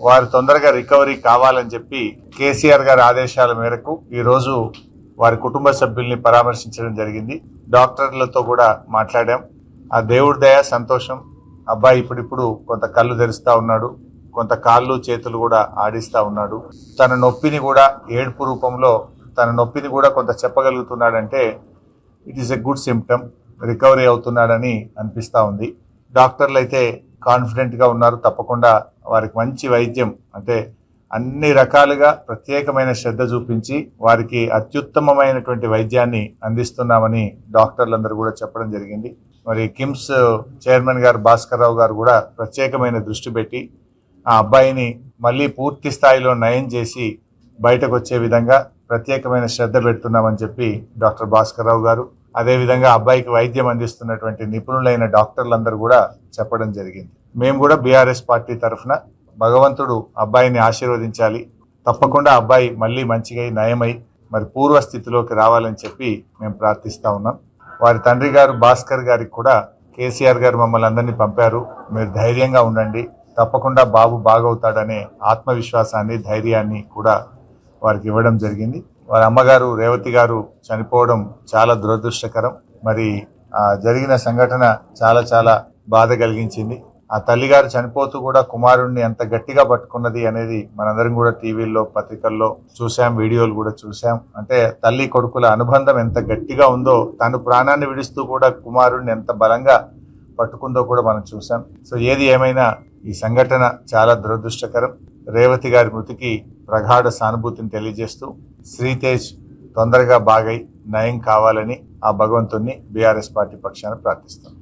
వారు తొందరగా రికవరీ కావాలని చెప్పి కేసీఆర్ గారి ఆదేశాల మేరకు ఈ రోజు వారి కుటుంబ సభ్యుల్ని పరామర్శించడం జరిగింది. డాక్టర్లతో కూడా మాట్లాడాం. ఆ దేవుడి దయ సంతోషం. అబ్బాయి ఇప్పుడిప్పుడు కొంత కళ్ళు తెరుస్తా ఉన్నాడు, కొంత కాళ్ళు చేతులు కూడా ఆడిస్తా ఉన్నాడు. తన నొప్పిని కూడా ఏడుపు రూపంలో తన నొప్పిని కూడా కొంత చెప్పగలుగుతున్నాడంటే it is a good symptom. Recovery అవుతున్నాడని అనిపిస్తూ ఉంది. డాక్టర్లు అయితే కాన్ఫిడెంట్గా ఉన్నారు. తప్పకుండా వారికి మంచి వైద్యం అంటే అన్ని రకాలుగా ప్రత్యేకమైన శ్రద్ధ చూపించి వారికి అత్యుత్తమమైనటువంటి వైద్యాన్ని అందిస్తున్నామని డాక్టర్లందరూ కూడా చెప్పడం జరిగింది. మరి కిమ్స్ చైర్మన్ గారు భాస్కర్ రావు గారు కూడా ప్రత్యేకమైన దృష్టి పెట్టి ఆ అబ్బాయిని మళ్ళీ పూర్తి స్థాయిలో నయం చేసి బయటకు వచ్చే విధంగా ప్రత్యేకమైన శ్రద్ధ పెడుతున్నామని చెప్పి డాక్టర్ భాస్కర్ రావు గారు, అదేవిధంగా అబ్బాయికి వైద్యం అందిస్తున్నటువంటి నిపుణులైన డాక్టర్లందరూ కూడా చెప్పడం జరిగింది. మేము కూడా బీఆర్ఎస్ పార్టీ తరఫున భగవంతుడు అబ్బాయిని ఆశీర్వదించాలి, తప్పకుండా అబ్బాయి మళ్ళీ మంచిగా నయమై మరి పూర్వస్థితిలోకి రావాలని చెప్పి మేము ప్రార్థిస్తూ ఉన్నాం. వారి తండ్రి గారు భాస్కర్ గారికి కూడా కేసీఆర్ గారు మమ్మల్ని అందరినీ పంపారు, మీరు ధైర్యంగా ఉండండి, తప్పకుండా బాబు బాగవుతాడనే ఆత్మవిశ్వాసాన్ని ధైర్యాన్ని కూడా వారికి ఇవ్వడం జరిగింది. వారి అమ్మగారు రేవతి గారు చనిపోవడం చాలా దురదృష్టకరం. మరి జరిగిన సంఘటన చాలా చాలా బాధ కలిగించింది. ఆ తల్లిగారు చనిపోతూ కూడా కుమారుణ్ణి ఎంత గట్టిగా పట్టుకున్నది అనేది మనందరం కూడా టీవీల్లో పత్రికల్లో చూసాం, వీడియోలు కూడా చూసాం. అంటే తల్లి కొడుకుల అనుబంధం ఎంత గట్టిగా ఉందో, తను ప్రాణాన్ని విడుస్తూ కూడా కుమారుణ్ణి ఎంత బలంగా పట్టుకుందో కూడా మనం చూసాం. సో ఏది ఏమైనా ఈ సంఘటన చాలా దురదృష్టకరం. రేవతి గారి మృతికి ప్రగాఢ సానుభూతిని తెలియజేస్తూ శ్రీతేజ్ తొందరగా బాగై నయం కావాలని ఆ భగవంతుణ్ణి బీఆర్ఎస్ పార్టీ పక్షాన ప్రార్థిస్తాం.